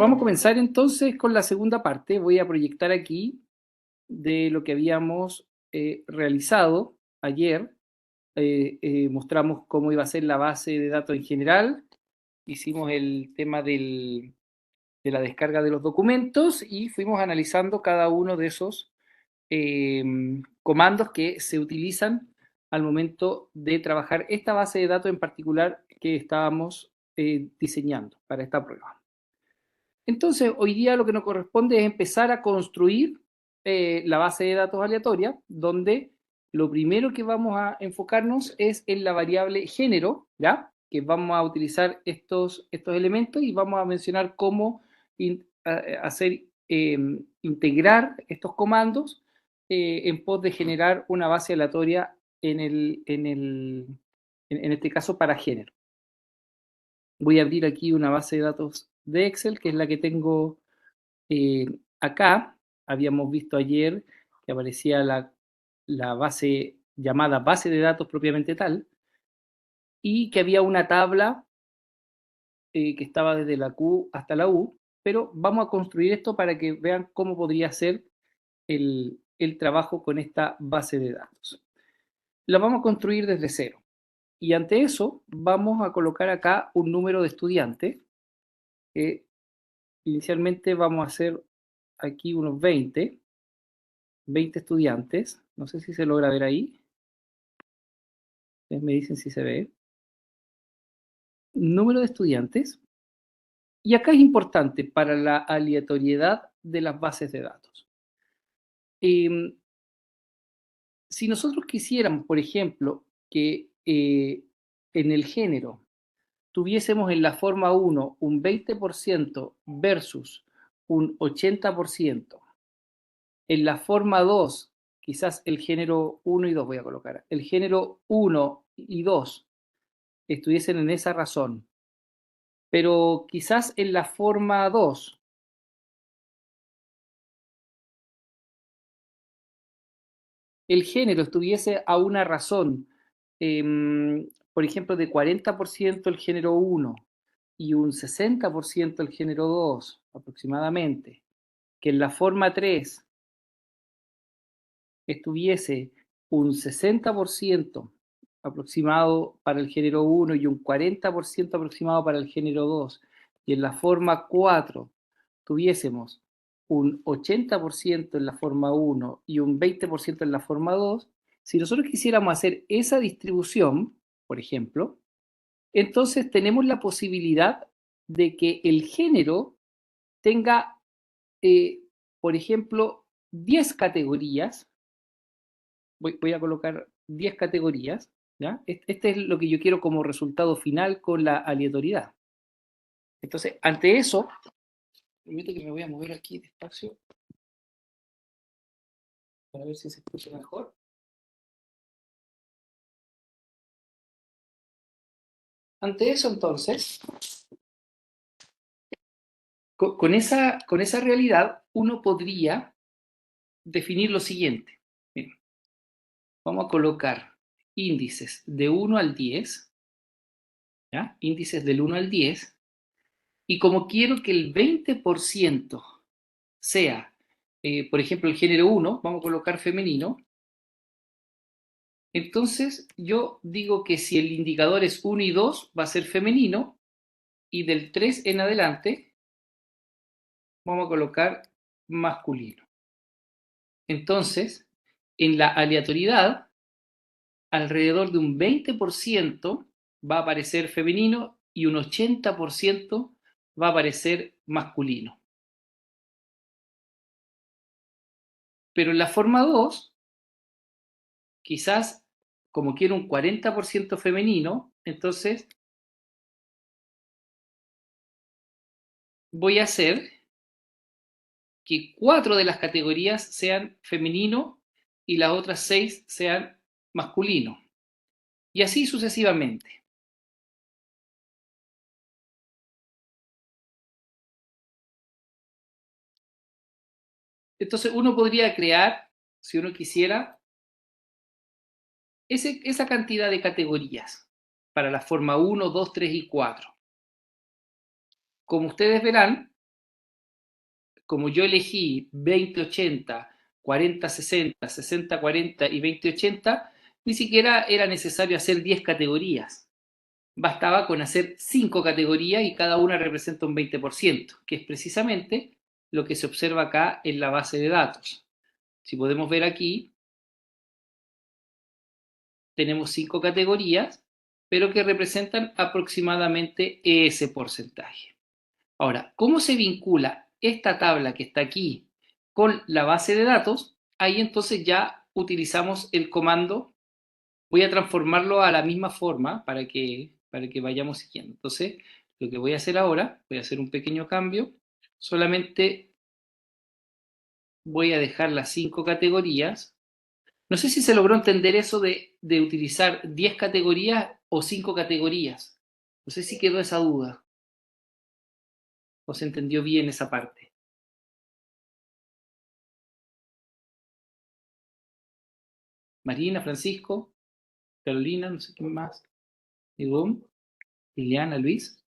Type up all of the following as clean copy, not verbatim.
Vamos a comenzar entonces con la segunda parte. Voy a proyectar aquí de lo que habíamos realizado ayer. Mostramos cómo iba a ser la base de datos en general. Hicimos el tema de la descarga de los documentos y fuimos analizando cada uno de esos eh, comandos que se utilizan al momento de trabajar esta base de datos en particular que estábamos diseñando para esta prueba. Entonces, hoy día lo que nos corresponde es empezar a construir la base de datos aleatoria, donde lo primero que vamos a enfocarnos es en la variable género, ¿ya? Que vamos a utilizar estos elementos y vamos a mencionar cómo hacer integrar estos comandos en pos de generar una base aleatoria en este caso para género. Voy a abrir aquí una base de datos de Excel, que es la que tengo acá. Habíamos visto ayer que aparecía la base llamada base de datos propiamente tal, y que había una tabla que estaba desde la Q hasta la U, pero vamos a construir esto para que vean cómo podría ser el trabajo con esta base de datos. La vamos a construir desde cero. Y ante eso vamos a colocar acá un número de estudiantes. Inicialmente vamos a hacer aquí unos 20 estudiantes. No sé si se logra ver ahí. Ustedes me dicen si se ve. Número de estudiantes. Y acá es importante para la aleatoriedad de las bases de datos. Si nosotros quisiéramos, por ejemplo, que en el género tuviésemos en la forma 1 un 20% versus un 80%, en la forma 2, quizás el género 1 y 2 voy a colocar, el género 1 y 2 estuviesen en esa razón, pero quizás en la forma 2 el género estuviese a una razón, por ejemplo, de 40% el género 1 y un 60% el género 2 aproximadamente, que en la forma 3 estuviese un 60% aproximado para el género 1 y un 40% aproximado para el género 2, y en la forma 4 tuviésemos un 80% en la forma 1 y un 20% en la forma 2, si nosotros quisiéramos hacer esa distribución, por ejemplo, entonces tenemos la posibilidad de que el género tenga, eh, por ejemplo, 10 categorías. Voy a colocar 10 categorías, ¿ya? Este es lo que yo quiero como resultado final con la aleatoriedad. Entonces, ante eso, permite que me voy a mover aquí despacio para ver si se escucha mejor. Ante eso, entonces, con esa realidad, uno podría definir lo siguiente. Miren, vamos a colocar índices de 1 al 10, ¿ya? Índices del 1 al 10, y como quiero que el 20% sea, por ejemplo, el género 1, vamos a colocar femenino, entonces yo digo que si el indicador es 1 y 2 va a ser femenino, y del 3 en adelante vamos a colocar masculino. Entonces, en la aleatoriedad, alrededor de un 20% va a aparecer femenino y un 80% va a aparecer masculino. Pero en la forma 2, quizás como quiero un 40% femenino, entonces voy a hacer que 4 de las categorías sean femenino y las otras 6 sean masculino. Y así sucesivamente. Entonces uno podría crear, si uno quisiera, esa cantidad de categorías para la forma 1, 2, 3 y 4. Como ustedes verán, como yo elegí 20-80, 40-60, 60-40 y 20-80, ni siquiera era necesario hacer 10 categorías. Bastaba con hacer 5 categorías y cada una representa un 20%, que es precisamente lo que se observa acá en la base de datos. Si podemos ver aquí, tenemos 5 categorías, pero que representan aproximadamente ese porcentaje. Ahora, ¿cómo se vincula esta tabla que está aquí con la base de datos? Ahí entonces ya utilizamos el comando. Voy a transformarlo a la misma forma para que vayamos siguiendo. Entonces, lo que voy a hacer ahora, voy a hacer un pequeño cambio. Solamente voy a dejar las 5 categorías. No sé si se logró entender eso de utilizar 10 categorías o 5 categorías. No sé si quedó esa duda o se entendió bien esa parte. Marina, Francisco, Carolina, no sé quién más. Igón, Liliana, Luis.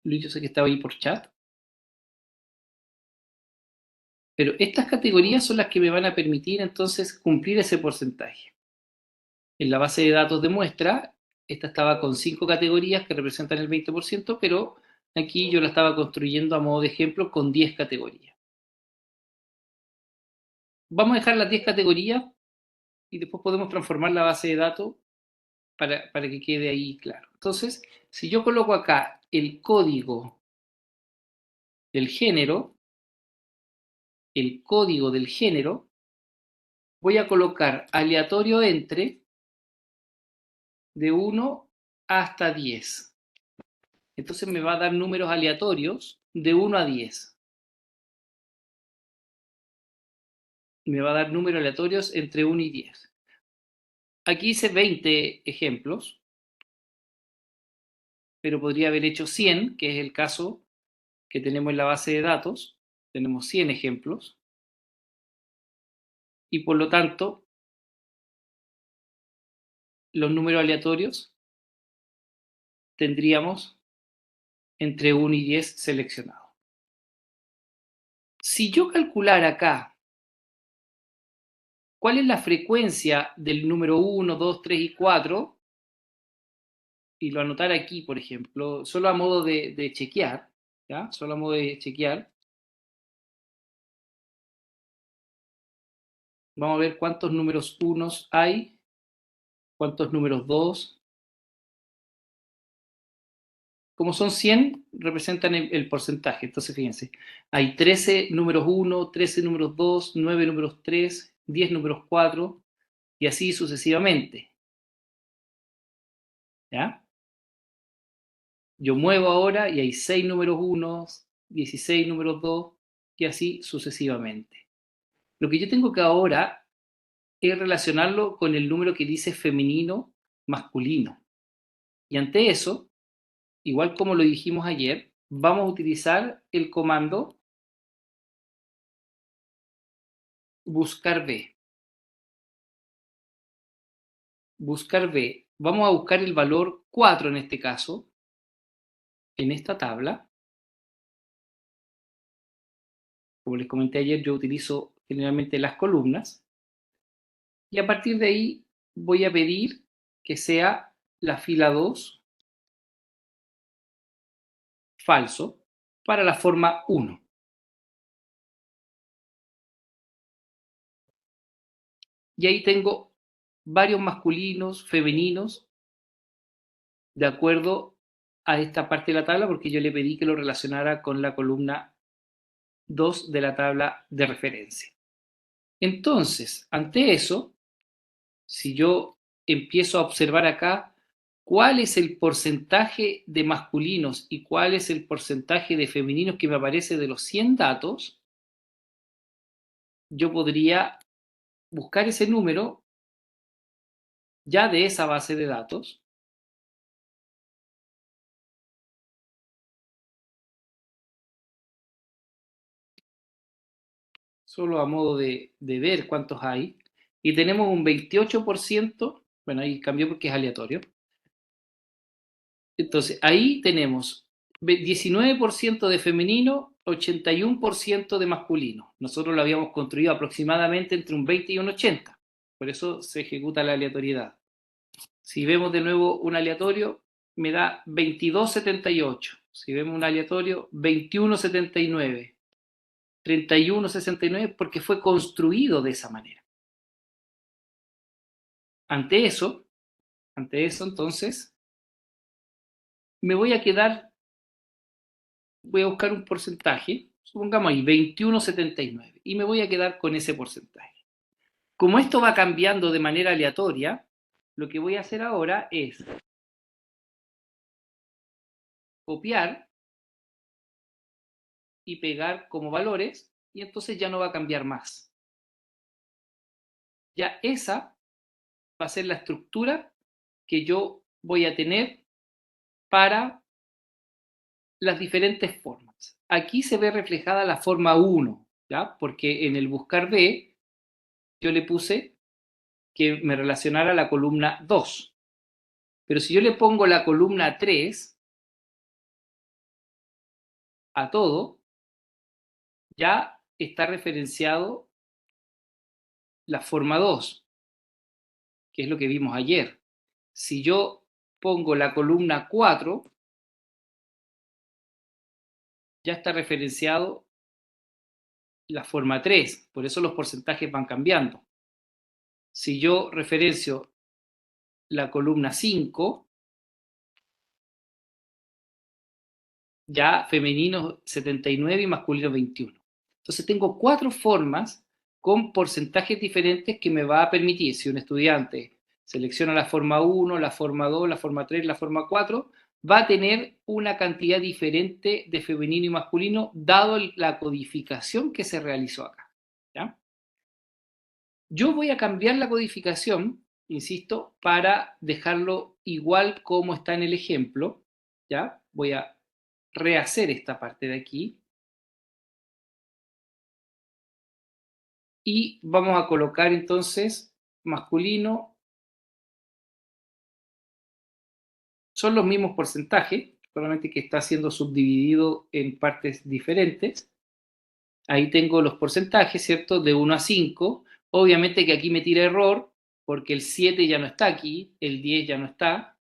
Luis, yo sé que estaba ahí por chat. Pero estas categorías son las que me van a permitir entonces cumplir ese porcentaje. En la base de datos de muestra, esta estaba con 5 categorías que representan el 20%, pero aquí yo la estaba construyendo a modo de ejemplo con 10 categorías. Vamos a dejar las 10 categorías y después podemos transformar la base de datos para que quede ahí claro. Entonces, si yo coloco acá el código del género, voy a colocar aleatorio entre de 1 hasta 10. Entonces me va a dar números aleatorios de 1 a 10. Me va a dar números aleatorios entre 1 y 10. Aquí hice 20 ejemplos, pero podría haber hecho 100, que es el caso que tenemos en la base de datos. Tenemos 100 ejemplos. Y por lo tanto, los números aleatorios tendríamos entre 1 y 10 seleccionados. Si yo calculara acá cuál es la frecuencia del número 1, 2, 3 y 4, y lo anotara aquí, por ejemplo, solo a modo de chequear, ¿ya? Solo a modo de chequear, vamos a ver cuántos números unos hay, cuántos números 2. Como son 100, representan el porcentaje. Entonces, fíjense, hay 13 números 1, 13 números 2, 9 números 3, 10 números 4, y así sucesivamente. ¿Ya? Yo muevo ahora y hay 6 números 1, 16 números 2, y así sucesivamente. Lo que yo tengo que ahora es relacionarlo con el número que dice femenino, masculino. Y ante eso, igual como lo dijimos ayer, vamos a utilizar el comando buscar B. Buscar B. Vamos a buscar el valor 4 en este caso, en esta tabla. Como les comenté ayer, yo utilizo generalmente las columnas. Y a partir de ahí voy a pedir que sea la fila 2 falso para la forma 1. Y ahí tengo varios masculinos, femeninos, de acuerdo a esta parte de la tabla, porque yo le pedí que lo relacionara con la columna 2 de la tabla de referencia. Entonces, ante eso, si yo empiezo a observar acá cuál es el porcentaje de masculinos y cuál es el porcentaje de femeninos que me aparece de los 100 datos, yo podría buscar ese número ya de esa base de datos. Solo a modo de ver cuántos hay. Y tenemos un 28%, bueno, ahí cambió porque es aleatorio. Entonces, ahí tenemos 19% de femenino, 81% de masculino. Nosotros lo habíamos construido aproximadamente entre un 20 y un 80. Por eso se ejecuta la aleatoriedad. Si vemos de nuevo un aleatorio, me da 22,78. Si vemos un aleatorio, 21,79. 31,69 porque fue construido de esa manera. Ante eso, entonces, me voy a quedar, voy a buscar un porcentaje, supongamos ahí 21,79, y me voy a quedar con ese porcentaje. Como esto va cambiando de manera aleatoria, lo que voy a hacer ahora es copiar y pegar como valores, y entonces ya no va a cambiar más. Ya esa va a ser la estructura que yo voy a tener para las diferentes formas. Aquí se ve reflejada la forma 1, ¿ya? Porque en el buscar B yo le puse que me relacionara la columna 2. Pero si yo le pongo la columna 3 a todo, ya está referenciado la forma 2, que es lo que vimos ayer. Si yo pongo la columna 4, ya está referenciado la forma 3, por eso los porcentajes van cambiando. Si yo referencio la columna 5, ya femenino 79 y masculino 21. Entonces tengo 4 formas con porcentajes diferentes que me va a permitir, si un estudiante selecciona la forma 1, la forma 2, la forma 3, la forma 4, va a tener una cantidad diferente de femenino y masculino dado la codificación que se realizó acá. ¿Ya? Yo voy a cambiar la codificación, insisto, para dejarlo igual como está en el ejemplo. ¿Ya? Voy a rehacer esta parte de aquí y vamos a colocar entonces masculino, son los mismos porcentajes, solamente que está siendo subdividido en partes diferentes. Ahí tengo los porcentajes, ¿cierto? De 1 a 5. Obviamente que aquí me tira error porque el 7 ya no está aquí, el 10 ya no está.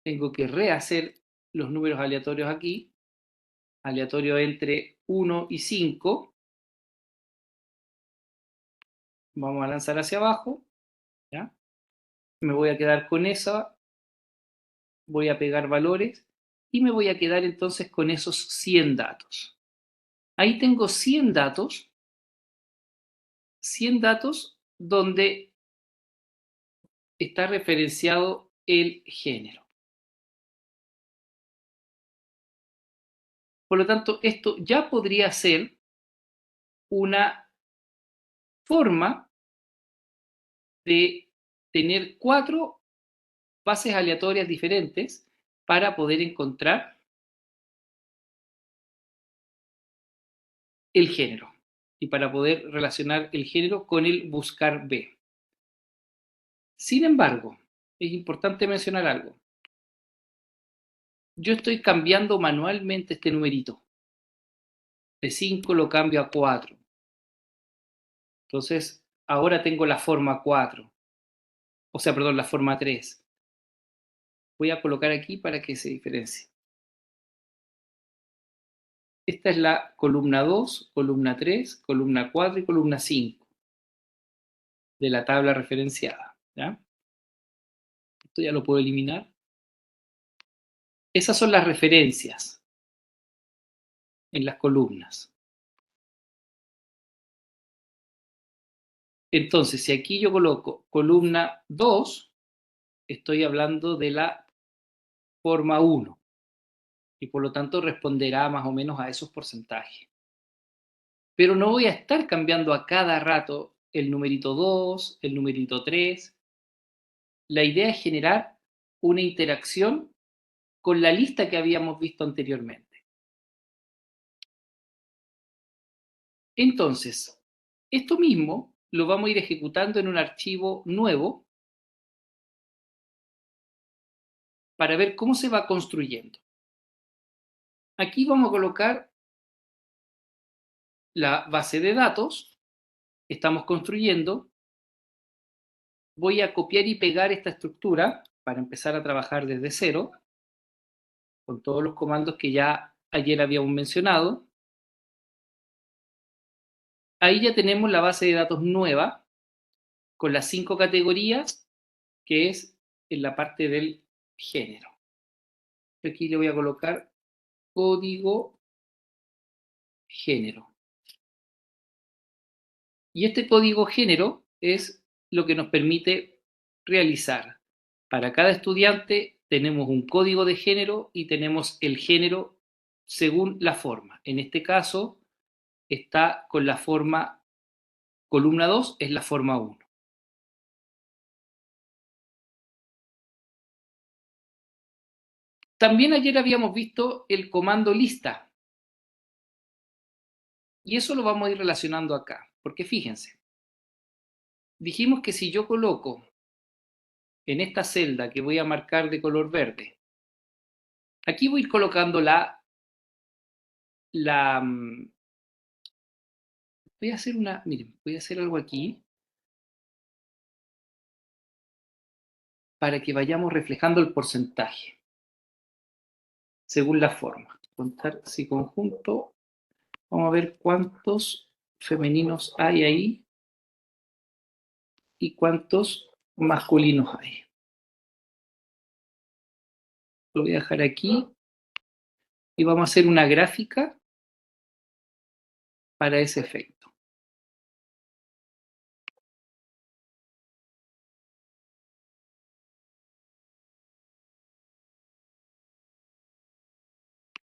Tengo que rehacer los números aleatorios aquí, aleatorio entre 1 y 5. Vamos a lanzar hacia abajo, ¿ya? Me voy a quedar con esa, voy a pegar valores y me voy a quedar entonces con esos 100 datos. Ahí tengo 100 datos donde está referenciado el género. Por lo tanto, esto ya podría ser una forma de tener 4 bases aleatorias diferentes para poder encontrar el género y para poder relacionar el género con el buscar B. Sin embargo, es importante mencionar algo. Yo estoy cambiando manualmente este numerito. De 5 lo cambio a 4. Entonces, ahora tengo la forma 4. O sea, perdón, la forma 3. Voy a colocar aquí para que se diferencie. Esta es la columna 2, columna 3, columna 4 y columna 5 de la tabla referenciada. ¿Ya? Esto ya lo puedo eliminar. Esas son las referencias en las columnas. Entonces, si aquí yo coloco columna 2, estoy hablando de la forma 1 y por lo tanto responderá más o menos a esos porcentajes. Pero no voy a estar cambiando a cada rato el numerito 2, el numerito 3. La idea es generar una interacción con la lista que habíamos visto anteriormente. Entonces, esto mismo lo vamos a ir ejecutando en un archivo nuevo para ver cómo se va construyendo. Aquí vamos a colocar la base de datos que estamos construyendo. Voy a copiar y pegar esta estructura para empezar a trabajar desde cero, con todos los comandos que ya ayer habíamos mencionado. Ahí ya tenemos la base de datos nueva, con las 5 categorías, que es en la parte del género. Aquí le voy a colocar código género. Y este código género es lo que nos permite realizar. Para cada estudiante tenemos un código de género y tenemos el género según la forma. En este caso está con la forma columna 2, es la forma 1. También ayer habíamos visto el comando lista. Y eso lo vamos a ir relacionando acá. Porque fíjense, dijimos que si yo coloco en esta celda que voy a marcar de color verde, aquí voy a ir colocando voy a hacer miren, voy a hacer algo aquí para que vayamos reflejando el porcentaje según la forma. Contar si conjunto, vamos a ver cuántos femeninos hay ahí y cuántos masculinos hay. Lo voy a dejar aquí y vamos a hacer una gráfica para ese efecto.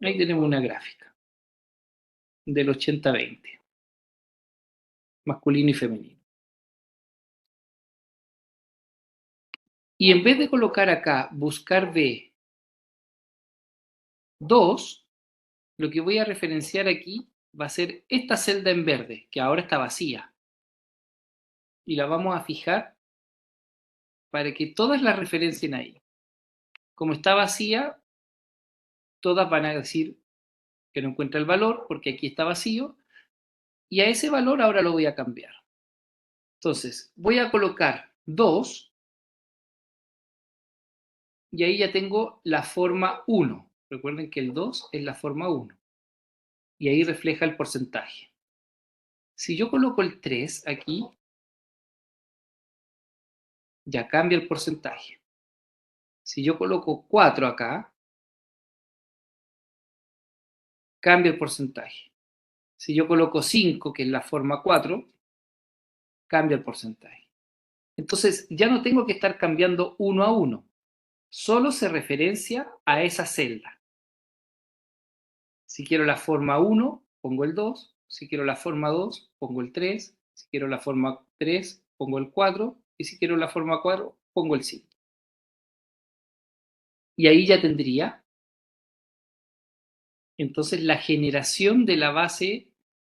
Ahí tenemos una gráfica del 80-20, masculino y femenino. Y en vez de colocar acá, buscar B2, lo que voy a referenciar aquí va a ser esta celda en verde, que ahora está vacía. Y la vamos a fijar para que todas las referencien ahí. Como está vacía, todas van a decir que no encuentra el valor porque aquí está vacío, y a ese valor ahora lo voy a cambiar. Entonces, voy a colocar 2 y ahí ya tengo la forma 1. Recuerden que el 2 es la forma 1 y ahí refleja el porcentaje. Si yo coloco el 3 aquí, ya cambia el porcentaje. Si yo coloco 4 acá, cambia el porcentaje. Si yo coloco 5, que es la forma 4, cambia el porcentaje. Entonces, ya no tengo que estar cambiando uno a uno. Solo se referencia a esa celda. Si quiero la forma 1, pongo el 2. Si quiero la forma 2, pongo el 3. Si quiero la forma 3, pongo el 4. Y si quiero la forma 4, pongo el 5. Y ahí ya tendría entonces la generación de la base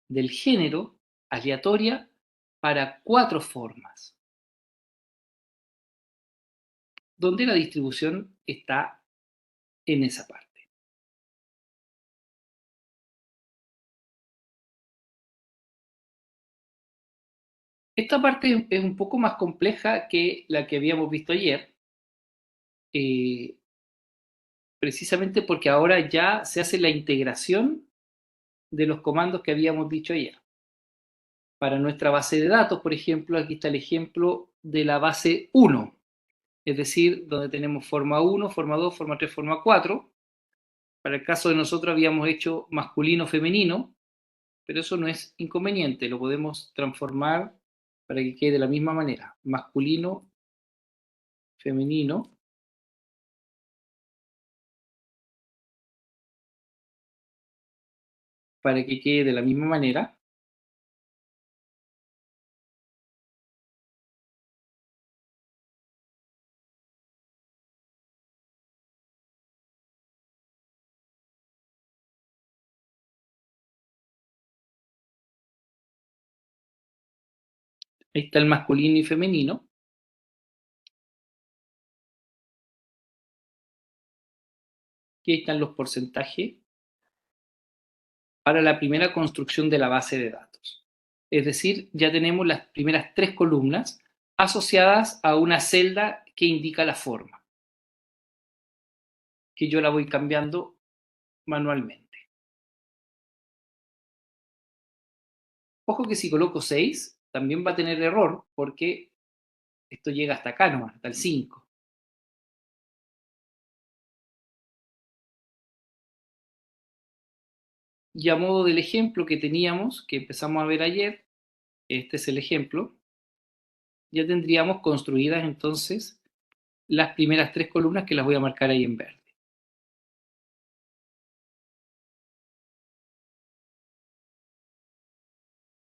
del género aleatoria para 4 formas, donde la distribución está en esa parte. Esta parte es un poco más compleja que la que habíamos visto ayer, eh, precisamente porque ahora ya se hace la integración de los comandos que habíamos dicho ayer. Para nuestra base de datos, por ejemplo, aquí está el ejemplo de la base 1, es decir, donde tenemos forma 1, forma 2, forma 3, forma 4. Para el caso de nosotros habíamos hecho masculino, femenino, pero eso no es inconveniente, lo podemos transformar para que quede de la misma manera, masculino, femenino, para que quede de la misma manera. Ahí está el masculino y femenino. Aquí están los porcentajes para la primera construcción de la base de datos. Es decir, ya tenemos las primeras 3 columnas asociadas a una celda que indica la forma, que yo la voy cambiando manualmente. Ojo que si coloco 6, también va a tener error porque esto llega hasta acá nomás, hasta el 5. Y a modo del ejemplo que teníamos, que empezamos a ver ayer, este es el ejemplo, ya tendríamos construidas entonces las primeras 3 columnas que las voy a marcar ahí en verde.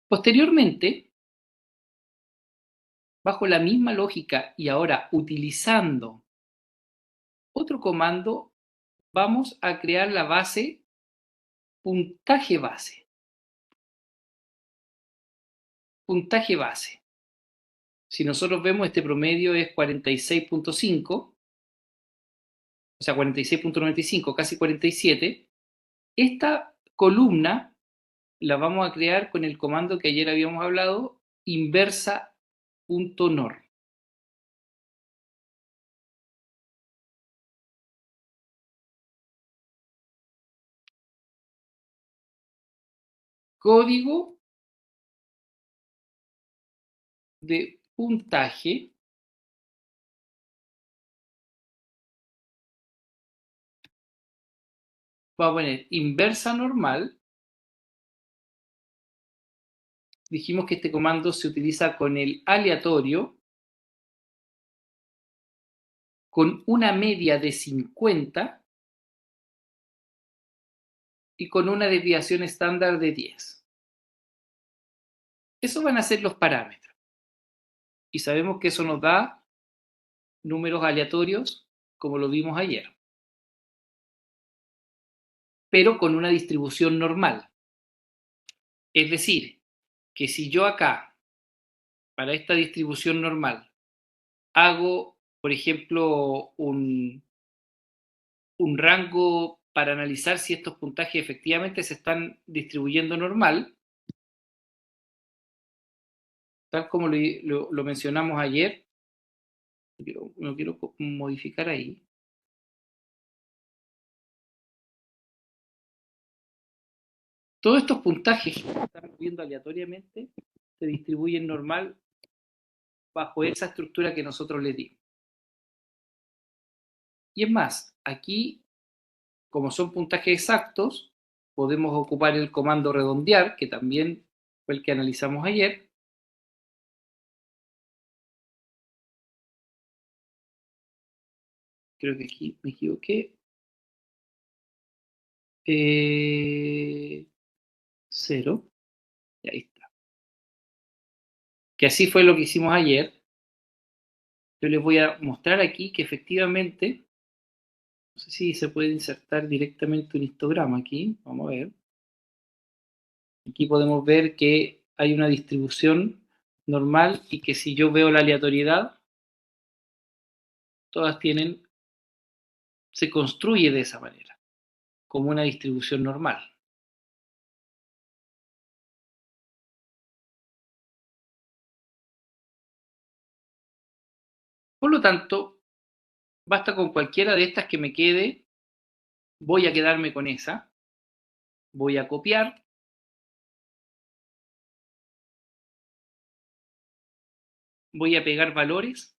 Posteriormente, bajo la misma lógica y ahora utilizando otro comando, vamos a crear la base puntaje base. Puntaje base. Si nosotros vemos este promedio es 46.5, o sea, 46.95, casi 47. Esta columna la vamos a crear con el comando que ayer habíamos hablado, inversa.nor. Código de puntaje va a poner inversa normal. Dijimos que este comando se utiliza con el aleatorio, con una media de 50 y con una desviación estándar de 10. Esos van a ser los parámetros. Y sabemos que eso nos da números aleatorios, como lo vimos ayer, pero con una distribución normal. Es decir, que si yo acá, para esta distribución normal, hago, por ejemplo, un rango para analizar si estos puntajes efectivamente se están distribuyendo normal, tal como lo mencionamos ayer, lo quiero modificar ahí. Todos estos puntajes que se están moviendo aleatoriamente se distribuyen normal bajo esa estructura que nosotros les dimos. Y es más, aquí, como son puntajes exactos, podemos ocupar el comando redondear, que también fue el que analizamos ayer. Creo que aquí me equivoqué. 0. Y ahí está. Que así fue lo que hicimos ayer. Yo les voy a mostrar aquí que efectivamente, no sé si se puede insertar directamente un histograma aquí. Vamos a ver. Aquí podemos ver que hay una distribución normal y que si yo veo la aleatoriedad, todas se construye de esa manera, como una distribución normal. Por lo tanto, basta con cualquiera de estas que me quede, voy a quedarme con esa, voy a copiar, voy a pegar valores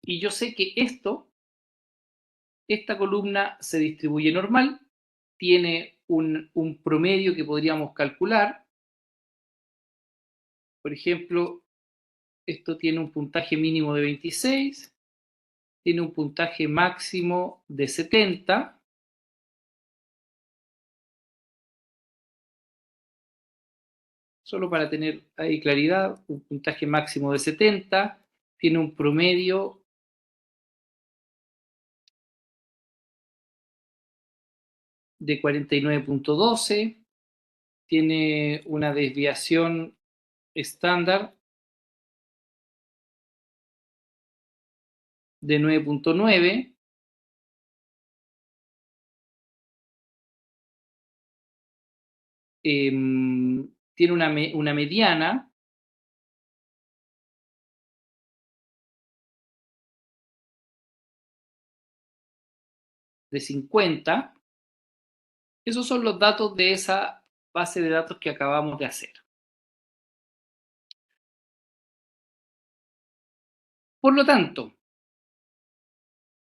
y yo sé que esta columna se distribuye normal, tiene un promedio que podríamos calcular. Por ejemplo, esto tiene un puntaje mínimo de 26, tiene un puntaje máximo de 70. Solo para tener ahí claridad, un puntaje máximo de 70, tiene un promedio de 49.12, tiene una desviación estándar de 9.9, tiene una mediana de 50. Esos son los datos de esa base de datos que acabamos de hacer. Por lo tanto,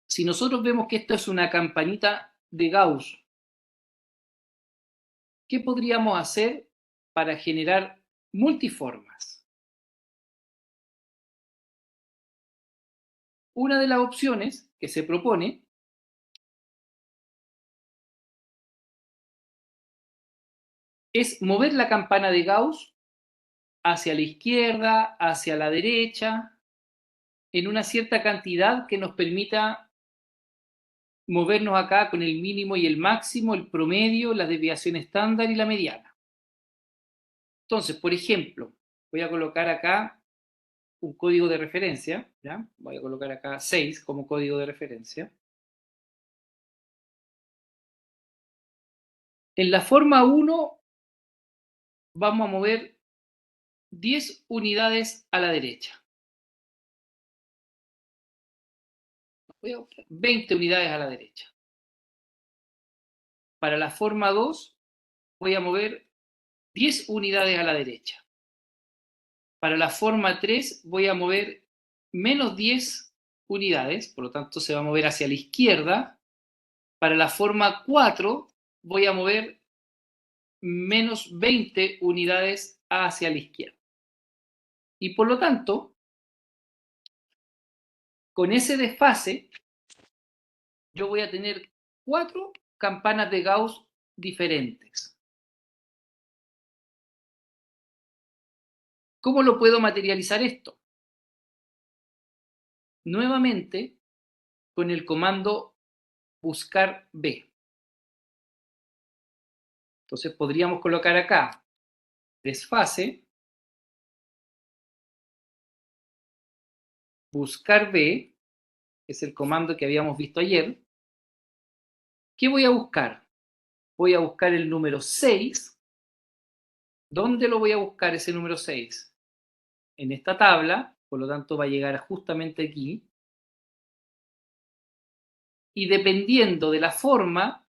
si nosotros vemos que esto es una campanita de Gauss, ¿qué podríamos hacer para generar multiformas? Una de las opciones que se propone es mover la campana de Gauss hacia la izquierda, hacia la derecha, en una cierta cantidad que nos permita movernos acá con el mínimo y el máximo, el promedio, la desviación estándar y la mediana. Entonces, por ejemplo, voy a colocar acá un código de referencia, ¿ya? Voy a colocar acá 6 como código de referencia. En la forma 1 vamos a mover 10 unidades a la derecha. 20 unidades a la derecha. Para la forma 2 voy a mover 10 unidades a la derecha. Para la forma 3 voy a mover menos 10 unidades, por lo tanto se va a mover hacia la izquierda. Para la forma 4 voy a mover menos 20 unidades hacia la izquierda. Y por lo tanto, con ese desfase, yo voy a tener 4 campanas de Gauss diferentes. ¿Cómo lo puedo materializar esto? Nuevamente, con el comando buscar B. Entonces podríamos colocar acá desfase, buscar B, que es el comando que habíamos visto ayer. ¿Qué voy a buscar? Voy a buscar el número 6. ¿Dónde lo voy a buscar ese número 6? En esta tabla, por lo tanto va a llegar justamente aquí. Y dependiendo de la forma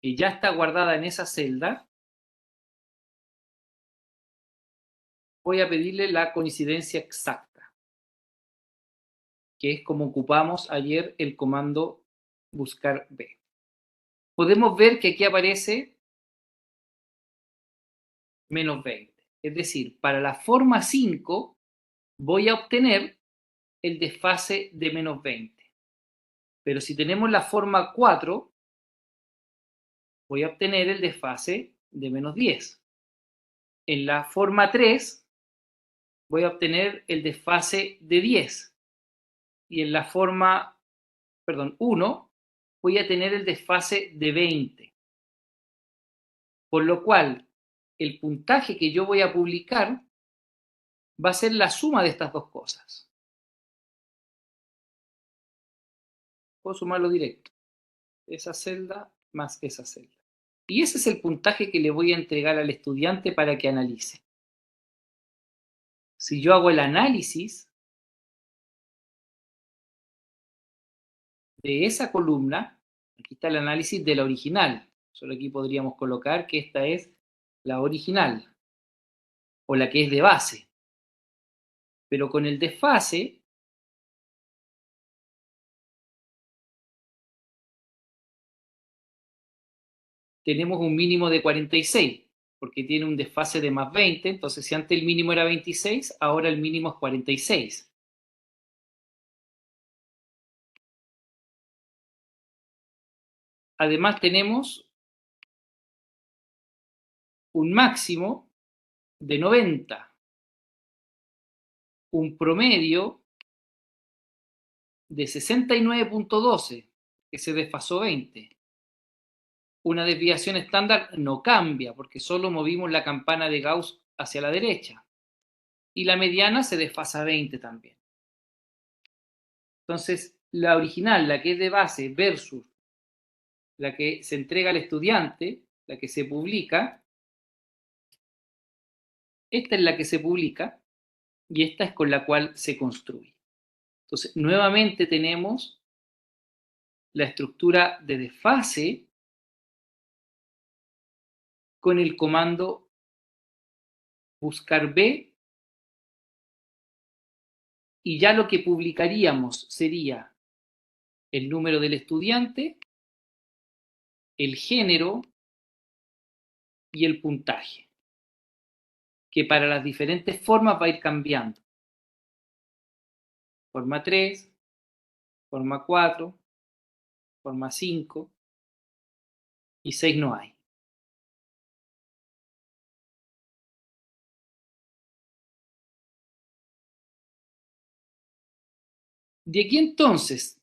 que ya está guardada en esa celda, voy a pedirle la coincidencia exacta, que es como ocupamos ayer el comando buscar B. Podemos ver que aquí aparece menos 20. Es decir, para la forma 5 voy a obtener el desfase de menos 20. Pero si tenemos la forma 4, voy a obtener el desfase de menos 10. En la forma 3 voy a obtener el desfase de 10. Y en la forma, 1, voy a tener el desfase de 20. Por lo cual, el puntaje que yo voy a publicar va a ser la suma de estas dos cosas. Puedo sumarlo directo. Esa celda más esa celda. Y ese es el puntaje que le voy a entregar al estudiante para que analice. Si yo hago el análisis de esa columna, aquí está el análisis de la original. Solo aquí podríamos colocar que esta es la original o la que es de base. Pero con el desfase, tenemos un mínimo de 46, porque tiene un desfase de más 20. Entonces, si antes el mínimo era 26, ahora el mínimo es 46. Además, tenemos un máximo de 90, un promedio de 69.12, que se desfasó 20. Una desviación estándar no cambia, porque solo movimos la campana de Gauss hacia la derecha. Y la mediana se desfasa 20 también. Entonces, la original, la que es de base, versus la que se entrega al estudiante, la que se publica, esta es la que se publica y esta es con la cual se construye. Entonces, nuevamente tenemos la estructura de desfase con el comando buscar B, y ya lo que publicaríamos sería el número del estudiante, el género y el puntaje, que para las diferentes formas va a ir cambiando. Forma 3, forma 4, forma 5 y 6 no hay. De aquí entonces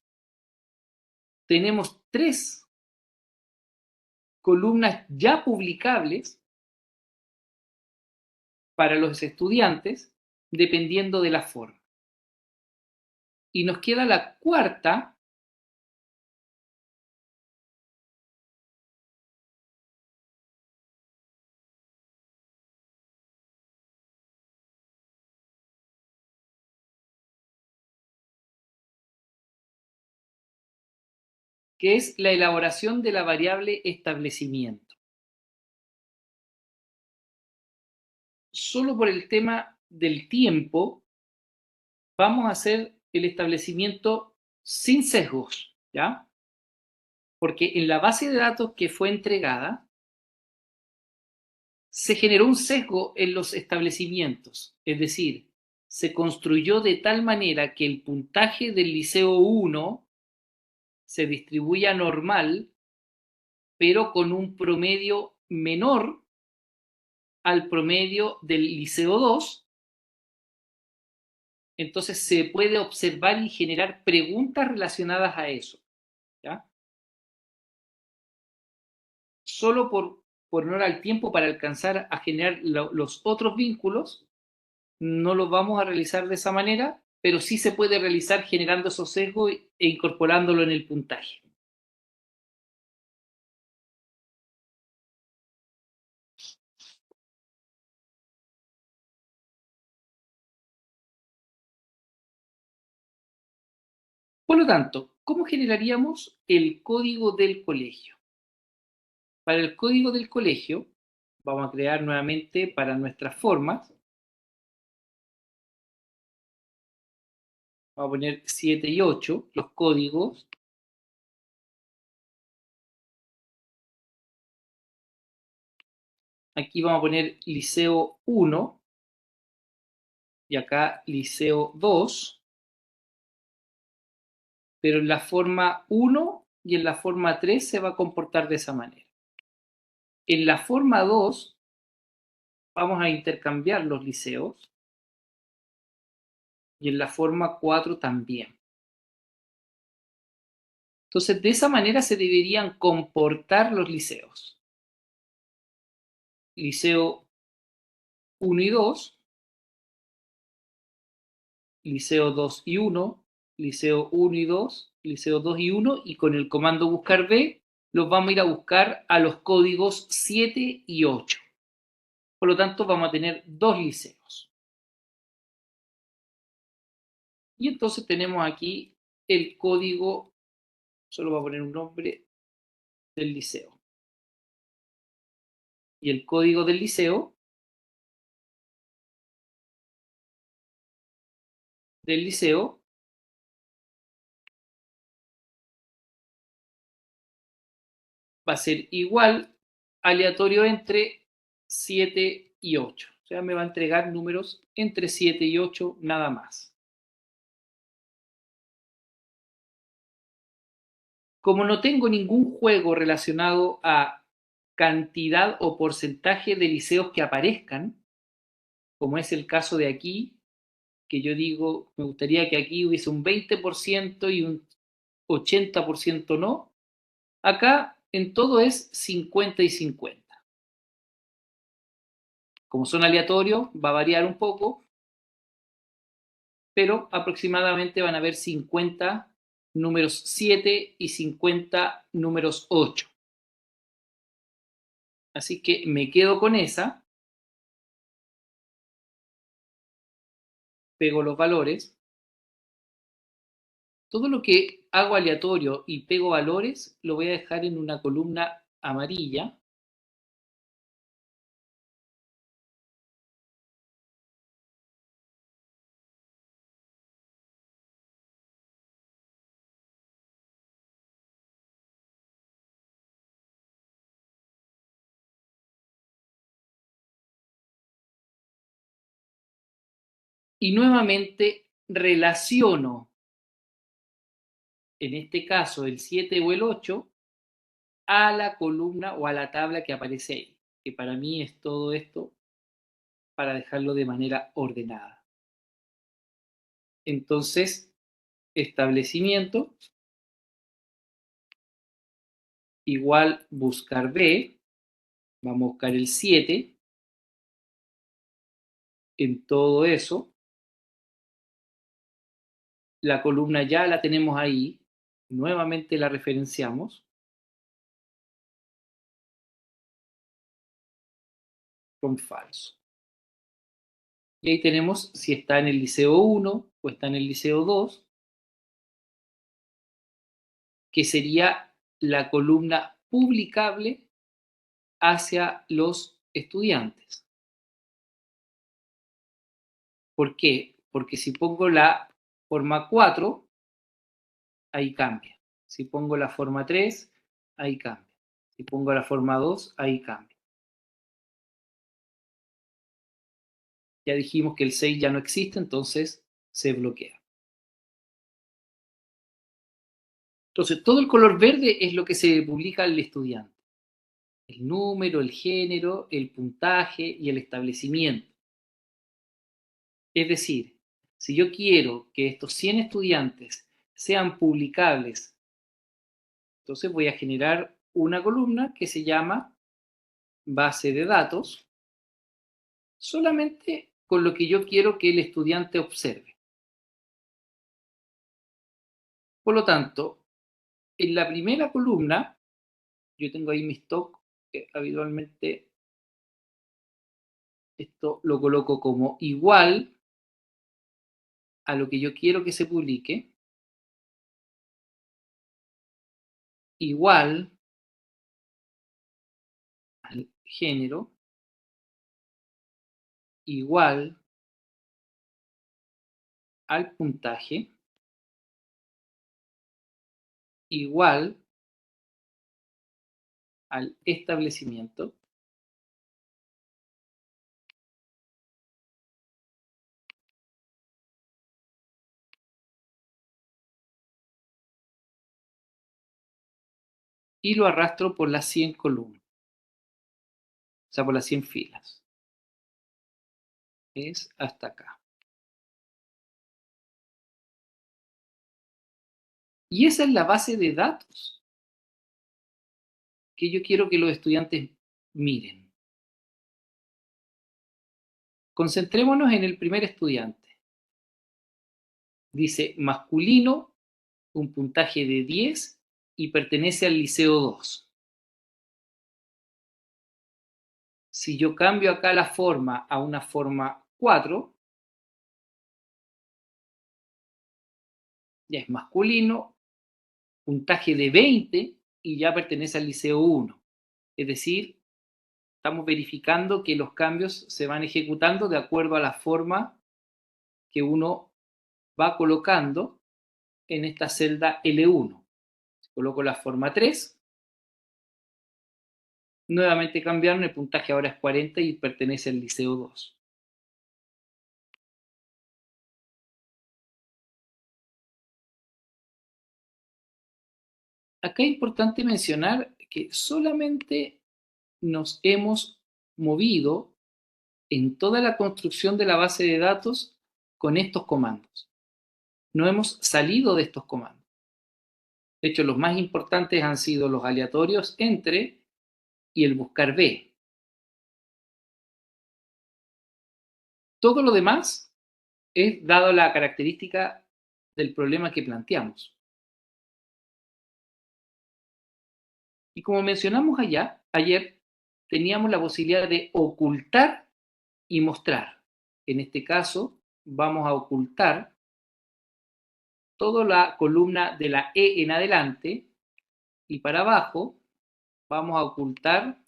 tenemos 3 columnas ya publicables para los estudiantes, dependiendo de la forma. Y nos queda la cuarta, que es la elaboración de la variable establecimiento. Solo por el tema del tiempo, vamos a hacer el establecimiento sin sesgos, ¿ya? Porque en la base de datos que fue entregada, se generó un sesgo en los establecimientos, es decir, se construyó de tal manera que el puntaje del Liceo 1 se distribuya normal, pero con un promedio menor al promedio del Liceo 2. Entonces se puede observar y generar preguntas relacionadas a eso, ¿ya? Solo por honor al tiempo, para alcanzar a generar los otros vínculos, no los vamos a realizar de esa manera, pero sí se puede realizar generando esos sesgos e incorporándolo en el puntaje. Por lo tanto, ¿cómo generaríamos el código del colegio? Para el código del colegio, vamos a crear nuevamente para nuestras formas. Vamos a poner 7 y 8, los códigos. Aquí vamos a poner Liceo 1 y acá Liceo 2, pero en la forma 1 y en la forma 3 se va a comportar de esa manera. En la forma 2 vamos a intercambiar los liceos y en la forma 4 también. Entonces, de esa manera se deberían comportar los liceos. Liceo 1 y 2, Liceo 2 y 1, Liceo 1 y 2, Liceo 2 y 1, y con el comando buscar B los vamos a ir a buscar a los códigos 7 y 8. Por lo tanto, vamos a tener 2 liceos. Y entonces tenemos aquí el código, solo voy a poner un nombre, del liceo. Y el código del liceo va a ser igual, aleatorio entre 7 y 8. O sea, me va a entregar números entre 7 y 8 nada más. Como no tengo ningún juego relacionado a cantidad o porcentaje de liceos que aparezcan, como es el caso de aquí, que yo digo, me gustaría que aquí hubiese un 20% y un 80% no, acá en todo es 50 y 50. Como son aleatorios, va a variar un poco, pero aproximadamente van a haber 50 números 7 y 50 números 8. Así que me quedo con esa, pego los valores. Todo lo que hago aleatorio y pego valores lo voy a dejar en una columna amarilla. Y nuevamente relaciono, en este caso, el 7 o el 8 a la columna o a la tabla que aparece ahí, que para mí es todo esto para dejarlo de manera ordenada. Entonces, establecimiento igual buscar B, vamos a buscar el 7 en todo eso. La columna ya la tenemos ahí, nuevamente la referenciamos con falso. Y ahí tenemos si está en el liceo 1 o está en el liceo 2, que sería la columna publicable hacia los estudiantes. ¿Por qué? Porque si pongo la forma 4, ahí cambia. Si pongo la forma 3, ahí cambia. Si pongo la forma 2, ahí cambia. Ya dijimos que el 6 ya no existe, entonces se bloquea. Entonces, todo el color verde es lo que se publica al estudiante. El número, el género, el puntaje y el establecimiento. Es decir, si yo quiero que estos 100 estudiantes sean publicables, entonces voy a generar una columna que se llama base de datos, solamente con lo que yo quiero que el estudiante observe. Por lo tanto, en la primera columna, yo tengo ahí mi stock, que habitualmente esto lo coloco como igual a lo que yo quiero que se publique, igual al género, igual al puntaje, igual al establecimiento, y lo arrastro por las 100 columnas, o sea, por las 100 filas. Es hasta acá. Y esa es la base de datos que yo quiero que los estudiantes miren. Concentrémonos en el primer estudiante. Dice masculino, un puntaje de 10 y pertenece al liceo 2. Si yo cambio acá la forma a una forma 4, ya es masculino, puntaje de 20 y ya pertenece al liceo 1. Es decir, estamos verificando que los cambios se van ejecutando de acuerdo a la forma que uno va colocando en esta celda L1. Coloco la forma 3, nuevamente cambiaron, el puntaje ahora es 40 y pertenece al liceo 2. Acá es importante mencionar que solamente nos hemos movido en toda la construcción de la base de datos con estos comandos. No hemos salido de estos comandos. De hecho, los más importantes han sido los aleatorios entre y el buscar B. Todo lo demás es dado la característica del problema que planteamos. Y como mencionamos ayer, teníamos la posibilidad de ocultar y mostrar. En este caso, vamos a ocultar toda la columna de la E en adelante y para abajo vamos a ocultar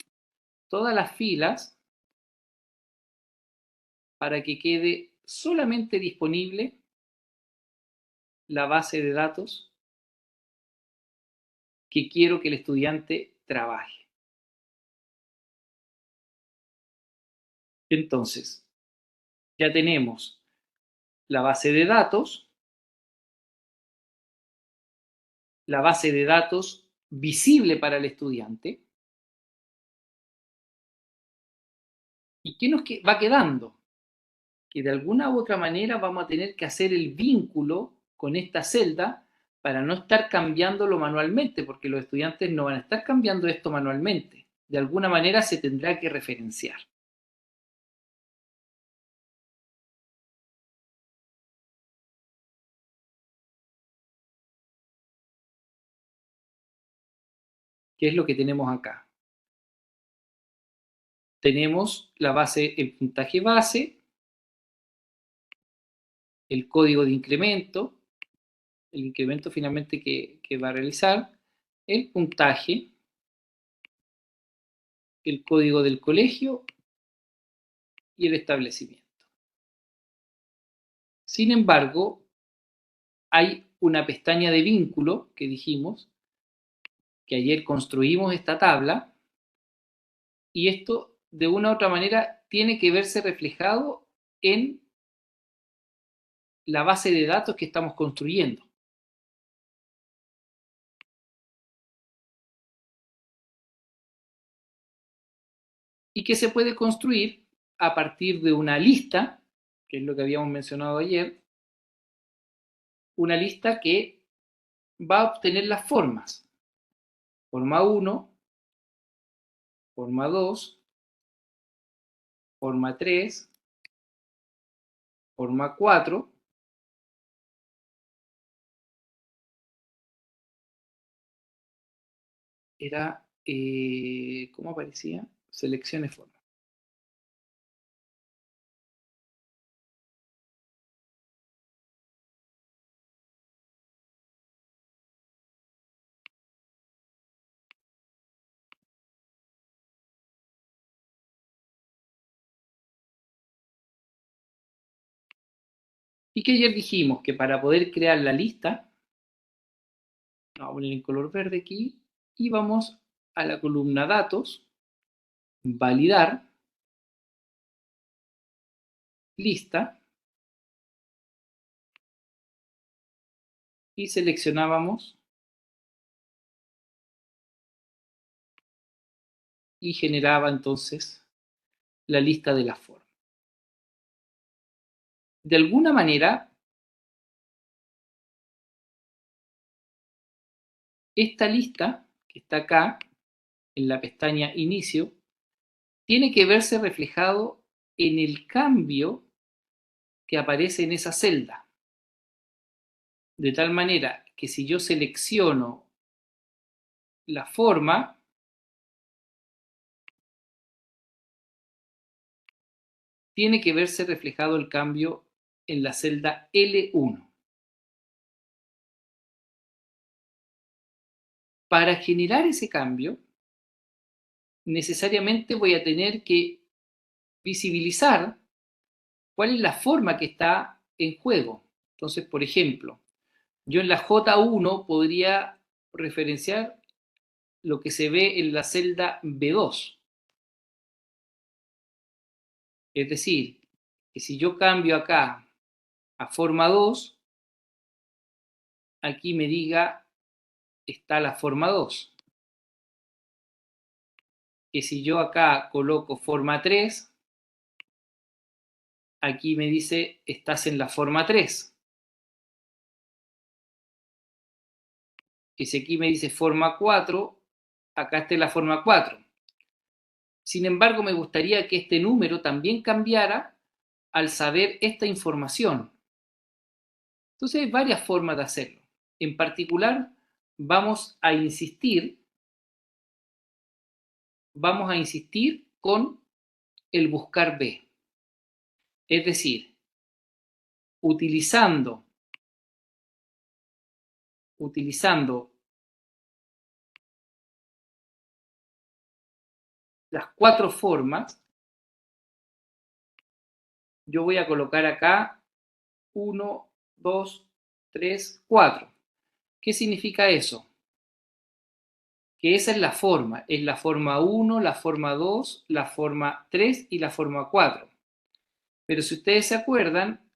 todas las filas para que quede solamente disponible la base de datos que quiero que el estudiante trabaje. Entonces, ya tenemos la base de datos visible para el estudiante. ¿Y qué nos va quedando? Que de alguna u otra manera vamos a tener que hacer el vínculo con esta celda para no estar cambiándolo manualmente, porque los estudiantes no van a estar cambiando esto manualmente. De alguna manera se tendrá que referenciar. ¿Qué es lo que tenemos acá? Tenemos la base, el puntaje base, el código de incremento, el incremento finalmente que va a realizar, el puntaje, el código del colegio y el establecimiento. Sin embargo, hay una pestaña de vínculo que dijimos que ayer construimos esta tabla y esto de una u otra manera tiene que verse reflejado en la base de datos que estamos construyendo. Y que se puede construir a partir de una lista, que es lo que habíamos mencionado ayer, una lista que va a obtener las formas. Forma 1, forma 2, forma 3, forma 4, era, ¿cómo aparecía? Seleccione forma. Y que ayer dijimos que para poder crear la lista, vamos a poner en color verde aquí, y vamos a la columna datos, validar, lista, y seleccionábamos y generaba entonces la lista de la forma. De alguna manera, esta lista que está acá en la pestaña inicio tiene que verse reflejado en el cambio que aparece en esa celda. De tal manera que si yo selecciono la forma, tiene que verse reflejado el cambio en la celda L1. Para generar ese cambio, necesariamente voy a tener que visibilizar cuál es la forma que está en juego. Entonces, por ejemplo, yo en la J1 podría referenciar lo que se ve en la celda B2. Es decir, que si yo cambio acá a forma 2, aquí me diga está la forma 2. Que si yo acá coloco forma 3, aquí me dice estás en la forma 3. Que si aquí me dice forma 4, acá está en la forma 4. Sin embargo, me gustaría que este número también cambiara al saber esta información. Entonces hay varias formas de hacerlo. En particular, vamos a insistir vamos a insistir con el buscar B. Es decir, utilizando las cuatro formas, yo voy a colocar acá 1, 2, 3, 4. ¿Qué significa eso? Que esa es la forma 1, la forma 2, la forma 3 y la forma 4. Pero si ustedes se acuerdan,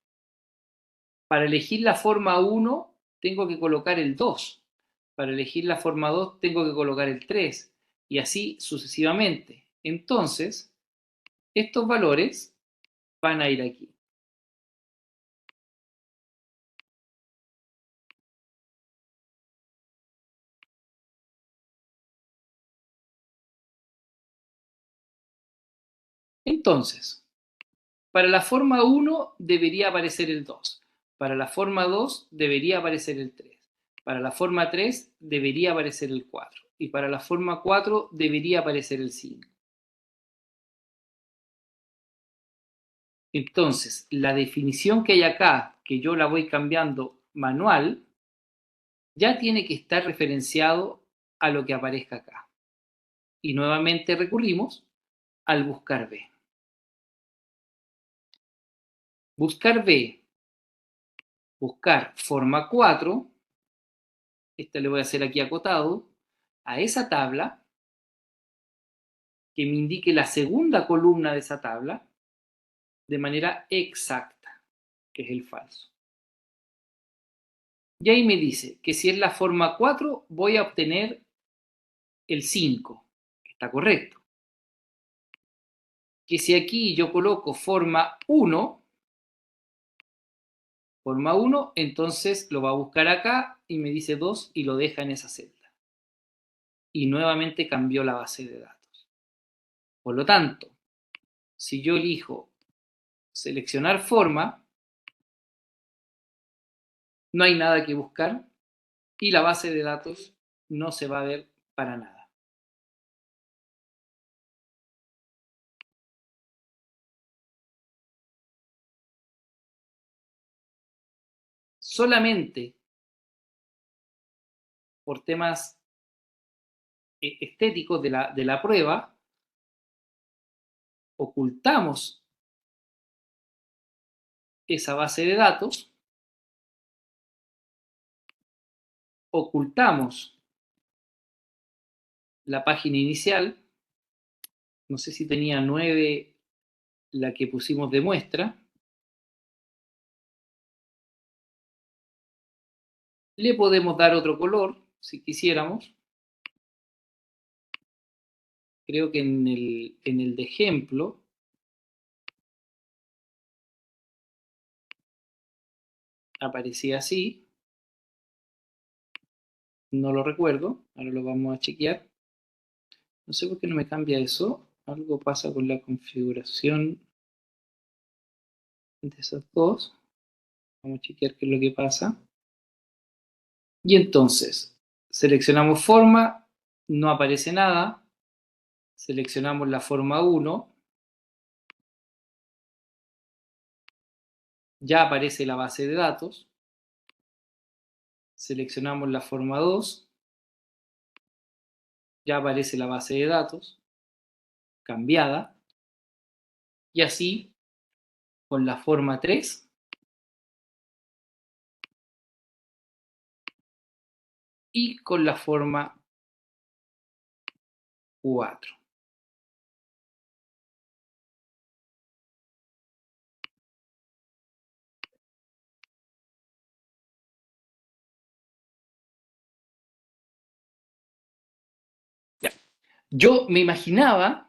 para elegir la forma 1 tengo que colocar el 2. Para elegir la forma 2 tengo que colocar el 3. Y así sucesivamente. Entonces, estos valores van a ir aquí. Entonces, para la forma 1 debería aparecer el 2. Para la forma 2 debería aparecer el 3. Para la forma 3 debería aparecer el 4. Y para la forma 4 debería aparecer el 5. Entonces, la definición que hay acá, que yo la voy cambiando manual, ya tiene que estar referenciado a lo que aparezca acá. Y nuevamente recurrimos al buscar B. Buscar B, buscar forma 4, esta le voy a hacer aquí acotado, a esa tabla, que me indique la segunda columna de esa tabla, de manera exacta, que es el falso. Y ahí me dice que si es la forma 4, voy a obtener el 5, que está correcto. Que si aquí yo coloco forma 1, entonces lo va a buscar acá y me dice 2 y lo deja en esa celda. Y nuevamente cambió la base de datos. Por lo tanto, si yo elijo seleccionar forma, no hay nada que buscar y la base de datos no se va a ver para nada. Solamente por temas estéticos de la prueba, ocultamos esa base de datos, ocultamos la página inicial, no sé si tenía 9 la que pusimos de muestra, le podemos dar otro color si quisiéramos, creo que en el de ejemplo aparecía así, no lo recuerdo, ahora lo vamos a chequear, no sé por qué no me cambia eso, algo pasa con la configuración de esos dos, vamos a chequear qué es lo que pasa, y entonces seleccionamos forma, no aparece nada, seleccionamos la forma 1, ya aparece la base de datos, seleccionamos la forma 2, ya aparece la base de datos cambiada, y así con la forma 3 y con la forma 4. Ya. Yo me imaginaba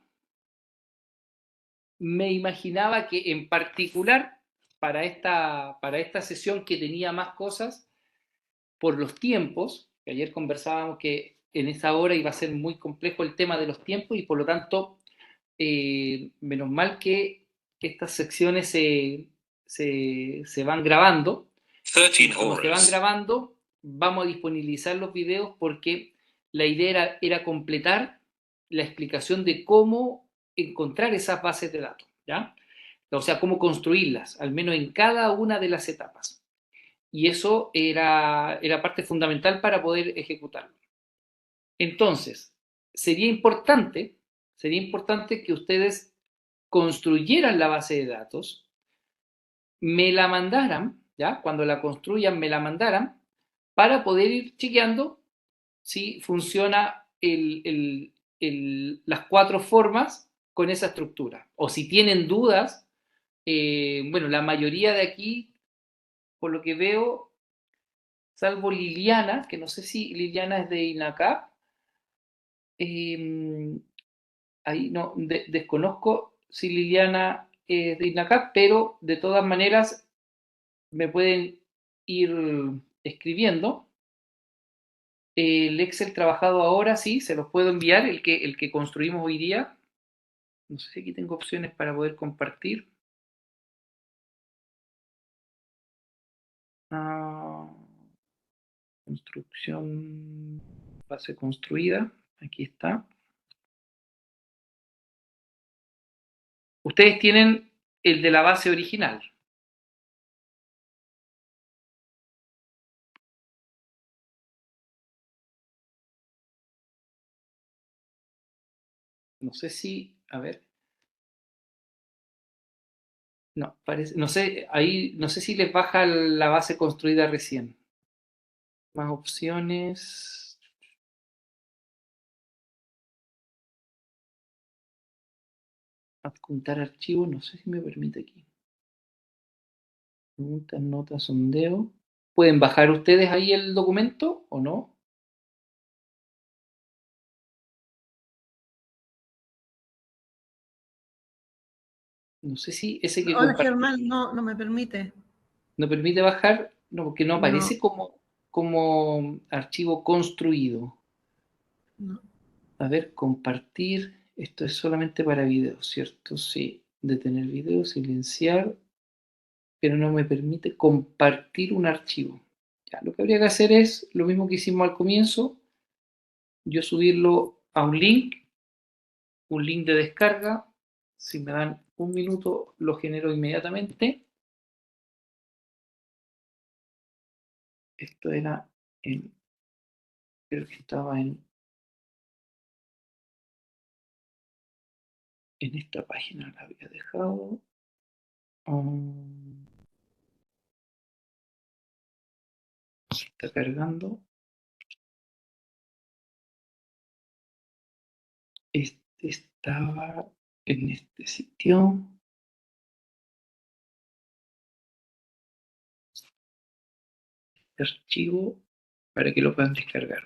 que en particular para esta sesión que tenía más cosas, por los tiempos, que ayer conversábamos que en esa hora iba a ser muy complejo el tema de los tiempos y por lo tanto, menos mal que estas secciones se van grabando. Y como se van grabando, vamos a disponibilizar los videos porque la idea era completar la explicación de cómo encontrar esas bases de datos, ¿ya? O sea, cómo construirlas, al menos en cada una de las etapas. Y eso era parte fundamental para poder ejecutarlo. Entonces, sería importante que ustedes construyeran la base de datos, me la mandaran, ¿ya? Cuando la construyan, me la mandaran para poder ir chequeando si funciona las cuatro formas con esa estructura. O si tienen dudas, bueno, la mayoría de aquí, por lo que veo, salvo Liliana, que no sé si Liliana es de INACAP, ahí no, desconozco si Liliana es de INACAP, pero de todas maneras me pueden ir escribiendo. El Excel trabajado ahora, sí, se los puedo enviar, el que construimos hoy día. No sé si aquí tengo opciones para poder compartir. Ah, construcción, base construida, aquí está. Ustedes tienen el de la base original. No sé si, a ver, no, parece, no sé, ahí, no sé si les baja la base construida recién. Más opciones. Adjuntar archivo, no sé si me permite aquí. Preguntas, notas, sondeo. ¿Pueden bajar ustedes ahí el documento o no? No sé si ese que Hola compartí Germán, no, no me permite. no permite bajar, no, porque no No, aparece como archivo construido. no. A ver, compartir. Esto es solamente para video, ¿cierto? Sí. Detener video, silenciar, pero no me permite compartir un archivo. Ya, lo que habría que hacer es lo mismo que hicimos al comienzo, yo subirlo a un link de descarga. Si me dan un minuto, lo genero inmediatamente. Esto era en, creo que estaba en esta página, la había dejado. Um, Se está cargando. Este estaba en este sitio. Este archivo para que lo puedan descargar.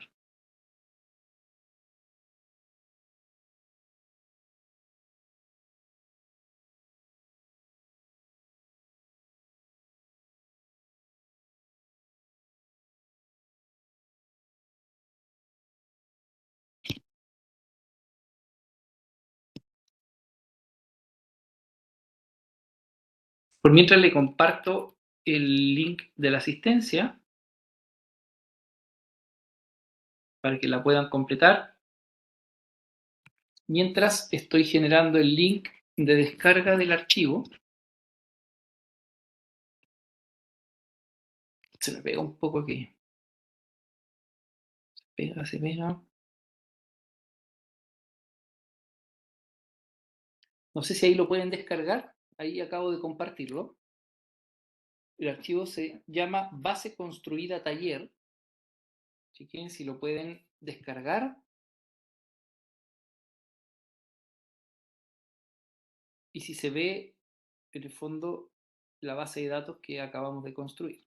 Por mientras le comparto el link de la asistencia para que la puedan completar. Mientras estoy generando el link de descarga del archivo. Se me pega un poco aquí. Se pega, se pega. No sé si ahí lo pueden descargar. Ahí acabo de compartirlo. El archivo se llama base construida taller. Chequen si lo pueden descargar. Y si se ve en el fondo la base de datos que acabamos de construir.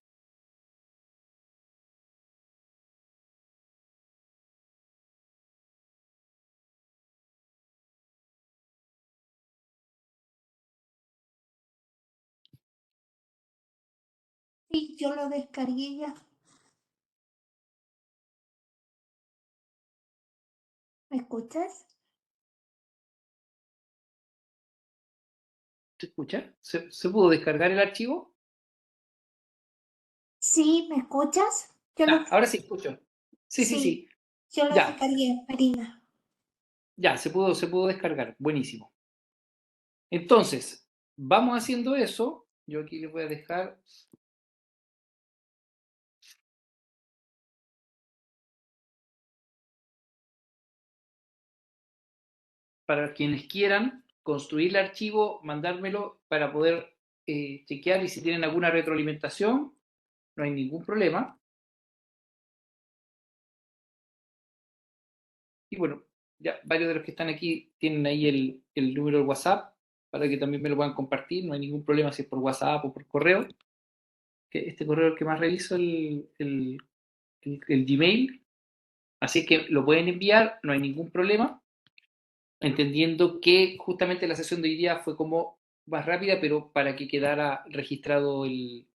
Sí, yo lo descargué ya. ¿Me escuchas? ¿Se escucha? ¿Se pudo descargar el archivo? Sí, ¿me escuchas? Yo lo, Ah, ahora sí escucho. Sí, sí, sí, sí. yo lo Ya. descargué, Marina. Ya, se pudo descargar. Buenísimo. Entonces, vamos haciendo eso. Yo aquí les voy a dejar. Para quienes quieran construir el archivo, mandármelo para poder chequear, y si tienen alguna retroalimentación, no hay ningún problema. Y bueno, ya varios de los que están aquí tienen ahí el número de WhatsApp para que también me lo puedan compartir. No hay ningún problema si es por WhatsApp o por correo. Que este correo es el que más reviso, el Gmail. Así que lo pueden enviar, no hay ningún problema. Entendiendo que justamente la sesión de hoy día fue como más rápida, pero para que quedara registrado el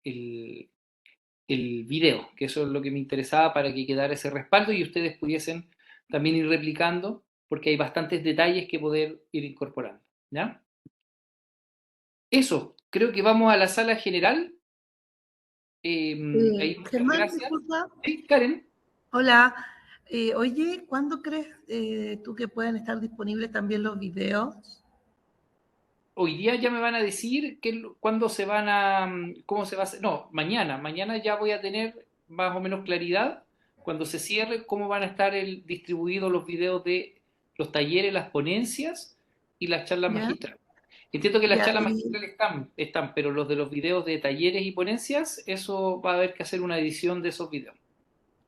video, que eso es lo que me interesaba, para que quedara ese respaldo y ustedes pudiesen también ir replicando, porque hay bastantes detalles que poder ir incorporando. ¿Ya? Eso, creo que vamos a la sala general. Ahí, muchas Germán, gracias. disculpa. Sí, Karen. Hola. Oye, ¿cuándo crees tú que pueden estar disponibles también los videos? Hoy día ya me van a decir cuándo se van a, cómo se va a hacer. No, mañana ya voy a tener más o menos claridad cuando se cierre cómo van a estar distribuidos los videos de los talleres, las ponencias y las charlas ¿Ya? magistrales. Entiendo que las Ya, charlas magistrales están, pero los de los videos de talleres y ponencias, eso va a haber que hacer una edición de esos videos.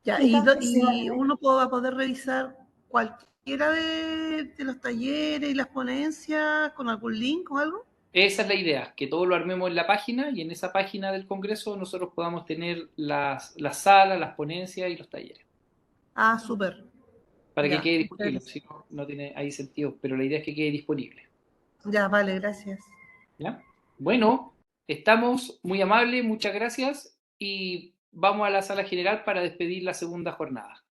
ya, ¿Y dónde se va a y ver? uno va a poder revisar cualquiera de los talleres y las ponencias con algún link o algo. Esa es la idea, que todo lo armemos en la página y en esa página del Congreso nosotros podamos tener las salas, las ponencias y los talleres, Ah, súper. para que Ya, quede muchas disponible, gracias. si no, no tiene ahí sentido, pero la idea es que quede disponible. Ya, vale, gracias. ¿Ya? Bueno, estamos muy amables, muchas gracias y vamos a la sala general para despedir la segunda jornada.